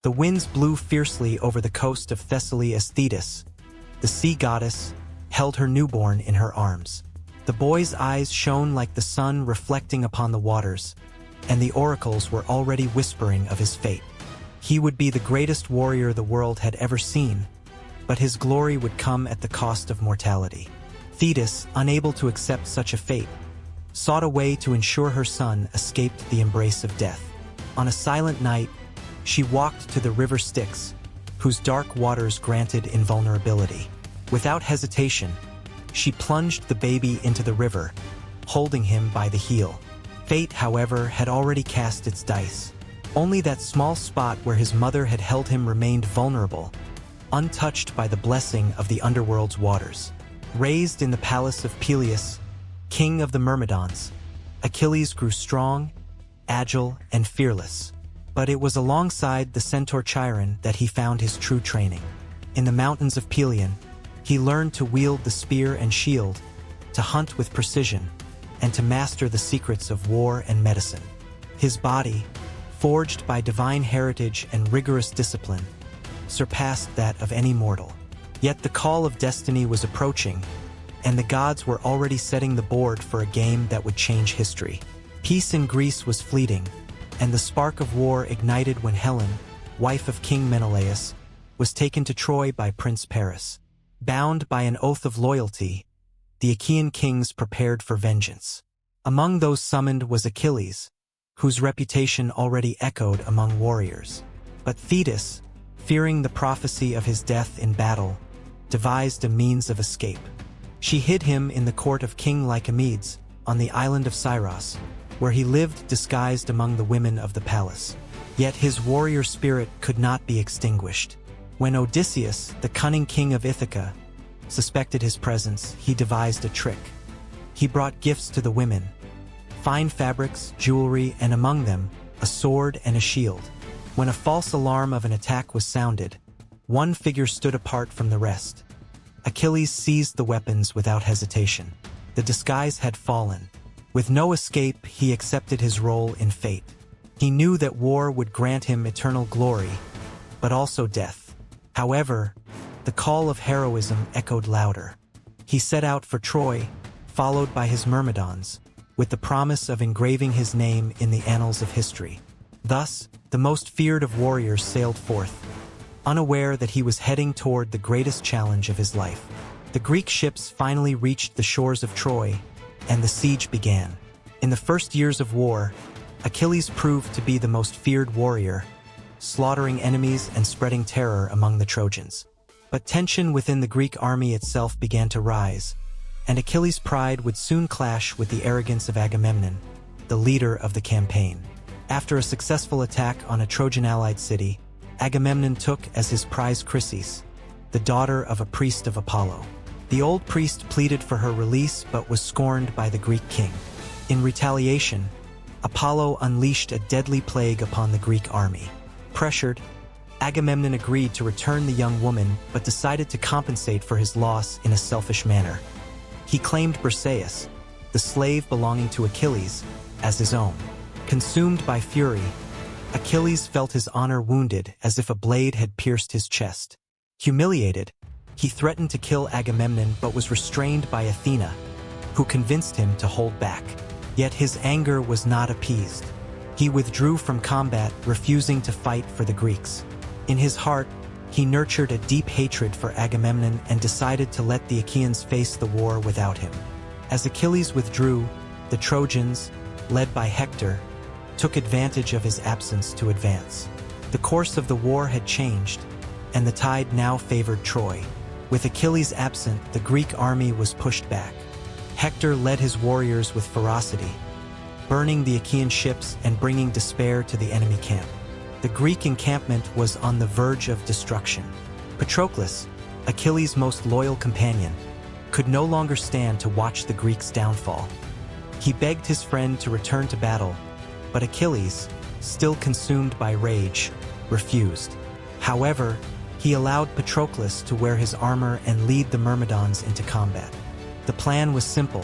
The winds blew fiercely over the coast of Thessaly as Thetis, the sea goddess, held her newborn in her arms. The boy's eyes shone like the sun reflecting upon the waters, and the oracles were already whispering of his fate. He would be the greatest warrior the world had ever seen, but his glory would come at the cost of mortality. Thetis, unable to accept such a fate, sought a way to ensure her son escaped the embrace of death. On a silent night, she walked to the river Styx, whose dark waters granted invulnerability. Without hesitation, she plunged the baby into the river, holding him by the heel. Fate, however, had already cast its dice. Only that small spot where his mother had held him remained vulnerable, untouched by the blessing of the underworld's waters. Raised in the palace of Peleus, king of the Myrmidons, Achilles grew strong, agile, and fearless. But it was alongside the centaur Chiron that he found his true training. In the mountains of Pelion, he learned to wield the spear and shield, to hunt with precision, and to master the secrets of war and medicine. His body, forged by divine heritage and rigorous discipline, surpassed that of any mortal. Yet the call of destiny was approaching, and the gods were already setting the board for a game that would change history. Peace in Greece was fleeting, and the spark of war ignited when Helen, wife of King Menelaus, was taken to Troy by Prince Paris. Bound by an oath of loyalty, the Achaean kings prepared for vengeance. Among those summoned was Achilles, whose reputation already echoed among warriors. But Thetis, fearing the prophecy of his death in battle, devised a means of escape. She hid him in the court of King Lycomedes, on the island of Scyros, where he lived disguised among the women of the palace. Yet his warrior spirit could not be extinguished. When Odysseus, the cunning king of Ithaca, suspected his presence, he devised a trick. He brought gifts to the women, fine fabrics, jewelry, and among them, a sword and a shield. When a false alarm of an attack was sounded, one figure stood apart from the rest. Achilles seized the weapons without hesitation. The disguise had fallen. With no escape, he accepted his role in fate. He knew that war would grant him eternal glory, but also death. However, the call of heroism echoed louder. He set out for Troy, followed by his Myrmidons, with the promise of engraving his name in the annals of history. Thus, the most feared of warriors sailed forth, unaware that he was heading toward the greatest challenge of his life. The Greek ships finally reached the shores of Troy, and the siege began. In the first years of war, Achilles proved to be the most feared warrior, slaughtering enemies and spreading terror among the Trojans. But tension within the Greek army itself began to rise, and Achilles' pride would soon clash with the arrogance of Agamemnon, the leader of the campaign. After a successful attack on a Trojan-allied city, Agamemnon took as his prize Chryseis, the daughter of a priest of Apollo. The old priest pleaded for her release but was scorned by the Greek king. In retaliation, Apollo unleashed a deadly plague upon the Greek army. Pressured, Agamemnon agreed to return the young woman but decided to compensate for his loss in a selfish manner. He claimed Briseis, the slave belonging to Achilles, as his own. Consumed by fury, Achilles felt his honor wounded as if a blade had pierced his chest. Humiliated, he threatened to kill Agamemnon but was restrained by Athena, who convinced him to hold back. Yet his anger was not appeased. He withdrew from combat, refusing to fight for the Greeks. In his heart, he nurtured a deep hatred for Agamemnon and decided to let the Achaeans face the war without him. As Achilles withdrew, the Trojans, led by Hector, took advantage of his absence to advance. The course of the war had changed, and the tide now favored Troy. With Achilles absent, the Greek army was pushed back. Hector led his warriors with ferocity, burning the Achaean ships and bringing despair to the enemy camp. The Greek encampment was on the verge of destruction. Patroclus, Achilles' most loyal companion, could no longer stand to watch the Greeks' downfall. He begged his friend to return to battle, but Achilles, still consumed by rage, refused. However, he allowed Patroclus to wear his armor and lead the Myrmidons into combat. The plan was simple: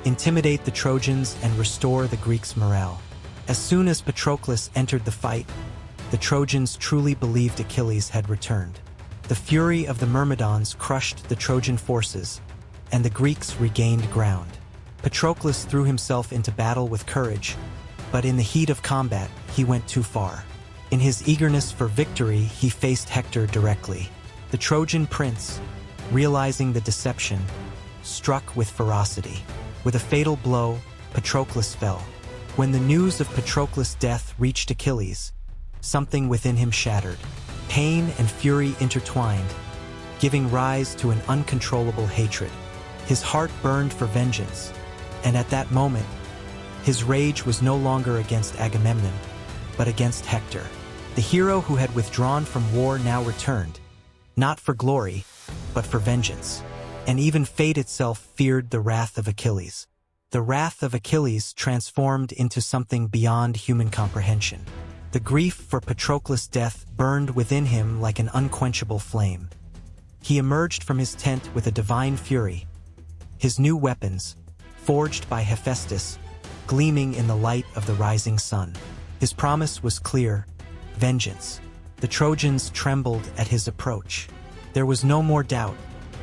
intimidate the Trojans and restore the Greeks' morale. As soon as Patroclus entered the fight, the Trojans truly believed Achilles had returned. The fury of the Myrmidons crushed the Trojan forces, and the Greeks regained ground. Patroclus threw himself into battle with courage, but in the heat of combat, he went too far. In his eagerness for victory, he faced Hector directly. The Trojan prince, realizing the deception, struck with ferocity. With a fatal blow, Patroclus fell. When the news of Patroclus' death reached Achilles, something within him shattered. Pain and fury intertwined, giving rise to an uncontrollable hatred. His heart burned for vengeance, and at that moment, his rage was no longer against Agamemnon, but against Hector. The hero who had withdrawn from war now returned, not for glory, but for vengeance. And even fate itself feared the wrath of Achilles. The wrath of Achilles transformed into something beyond human comprehension. The grief for Patroclus' death burned within him like an unquenchable flame. He emerged from his tent with a divine fury, his new weapons, forged by Hephaestus, gleaming in the light of the rising sun. His promise was clear: vengeance. The Trojans trembled at his approach. There was no more doubt.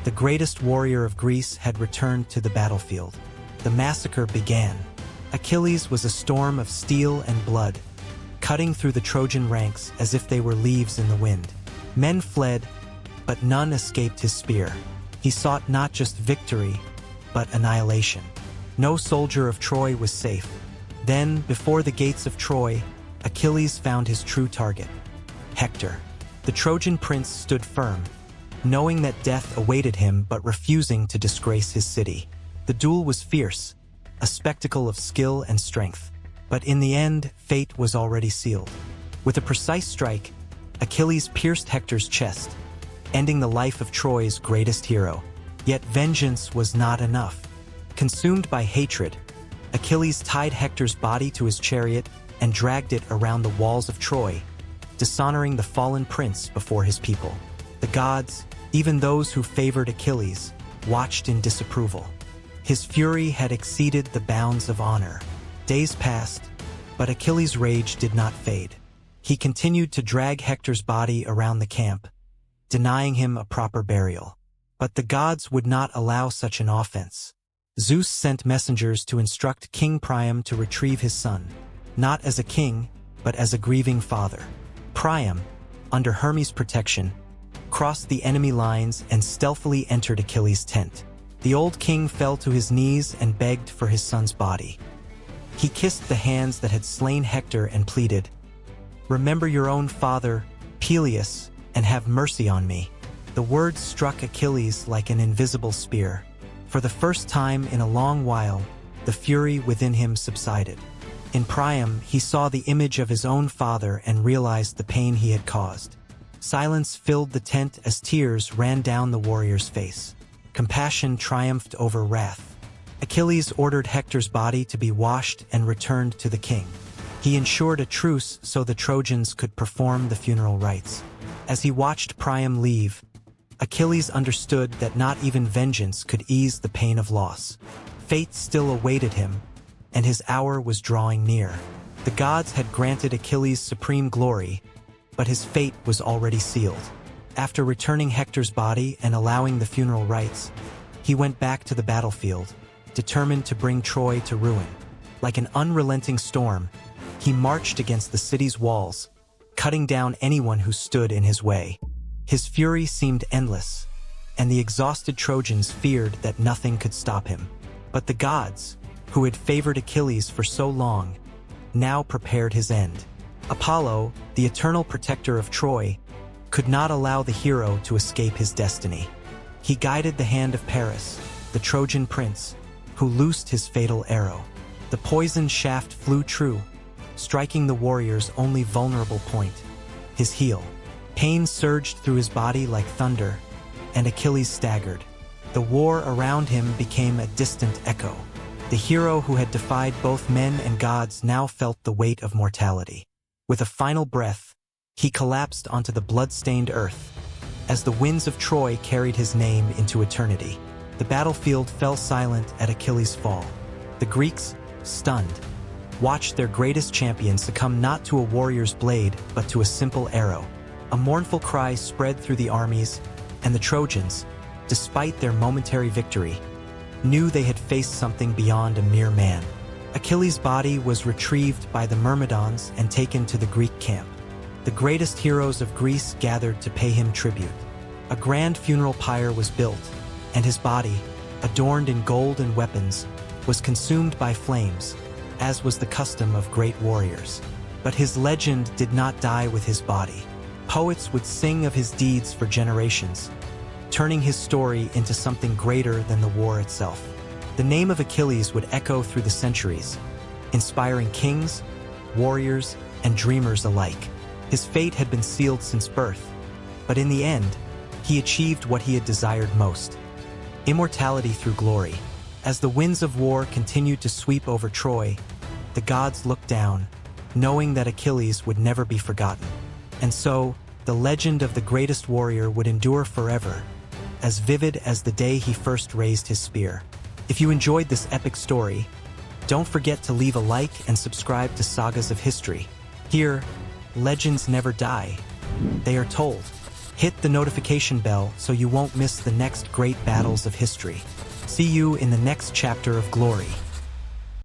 The greatest warrior of Greece had returned to the battlefield. The massacre began. Achilles was a storm of steel and blood, cutting through the Trojan ranks as if they were leaves in the wind. Men fled, but none escaped his spear. He sought not just victory, but annihilation. No soldier of Troy was safe. Then, before the gates of Troy, Achilles found his true target: Hector. The Trojan prince stood firm, knowing that death awaited him but refusing to disgrace his city. The duel was fierce, a spectacle of skill and strength. But in the end, fate was already sealed. With a precise strike, Achilles pierced Hector's chest, ending the life of Troy's greatest hero. Yet vengeance was not enough. Consumed by hatred, Achilles tied Hector's body to his chariot and dragged it around the walls of Troy, dishonoring the fallen prince before his people. The gods, even those who favored Achilles, watched in disapproval. His fury had exceeded the bounds of honor. Days passed, but Achilles' rage did not fade. He continued to drag Hector's body around the camp, denying him a proper burial. But the gods would not allow such an offense. Zeus sent messengers to instruct King Priam to retrieve his son, not as a king, but as a grieving father. Priam, under Hermes' protection, crossed the enemy lines and stealthily entered Achilles' tent. The old king fell to his knees and begged for his son's body. He kissed the hands that had slain Hector and pleaded, "Remember your own father, Peleus, and have mercy on me." The words struck Achilles like an invisible spear. For the first time in a long while, the fury within him subsided. In Priam, he saw the image of his own father and realized the pain he had caused. Silence filled the tent as tears ran down the warrior's face. Compassion triumphed over wrath. Achilles ordered Hector's body to be washed and returned to the king. He ensured a truce so the Trojans could perform the funeral rites. As he watched Priam leave, Achilles understood that not even vengeance could ease the pain of loss. Fate still awaited him, and his hour was drawing near. The gods had granted Achilles supreme glory, but his fate was already sealed. After returning Hector's body and allowing the funeral rites, he went back to the battlefield, determined to bring Troy to ruin. Like an unrelenting storm, he marched against the city's walls, cutting down anyone who stood in his way. His fury seemed endless, and the exhausted Trojans feared that nothing could stop him. But the gods, who had favored Achilles for so long, now prepared his end. Apollo, the eternal protector of Troy, could not allow the hero to escape his destiny. He guided the hand of Paris, the Trojan prince, who loosed his fatal arrow. The poisoned shaft flew true, striking the warrior's only vulnerable point, his heel. Pain surged through his body like thunder, and Achilles staggered. The war around him became a distant echo. The hero who had defied both men and gods now felt the weight of mortality. With a final breath, he collapsed onto the blood-stained earth, as the winds of Troy carried his name into eternity. The battlefield fell silent at Achilles' fall. The Greeks, stunned, watched their greatest champion succumb not to a warrior's blade, but to a simple arrow. A mournful cry spread through the armies, and the Trojans, despite their momentary victory, knew they had faced something beyond a mere man. Achilles' body was retrieved by the Myrmidons and taken to the Greek camp. The greatest heroes of Greece gathered to pay him tribute. A grand funeral pyre was built, and his body, adorned in gold and weapons, was consumed by flames, as was the custom of great warriors. But his legend did not die with his body. Poets would sing of his deeds for generations, turning his story into something greater than the war itself. The name of Achilles would echo through the centuries, inspiring kings, warriors, and dreamers alike. His fate had been sealed since birth, but in the end, he achieved what he had desired most: immortality through glory. As the winds of war continued to sweep over Troy, the gods looked down, knowing that Achilles would never be forgotten. And so, the legend of the greatest warrior would endure forever, as vivid as the day he first raised his spear. If you enjoyed this epic story, don't forget to leave a like and subscribe to Sagas of History. Here, legends never die. They are told. Hit the notification bell so you won't miss the next great battles of history. See you in the next chapter of glory.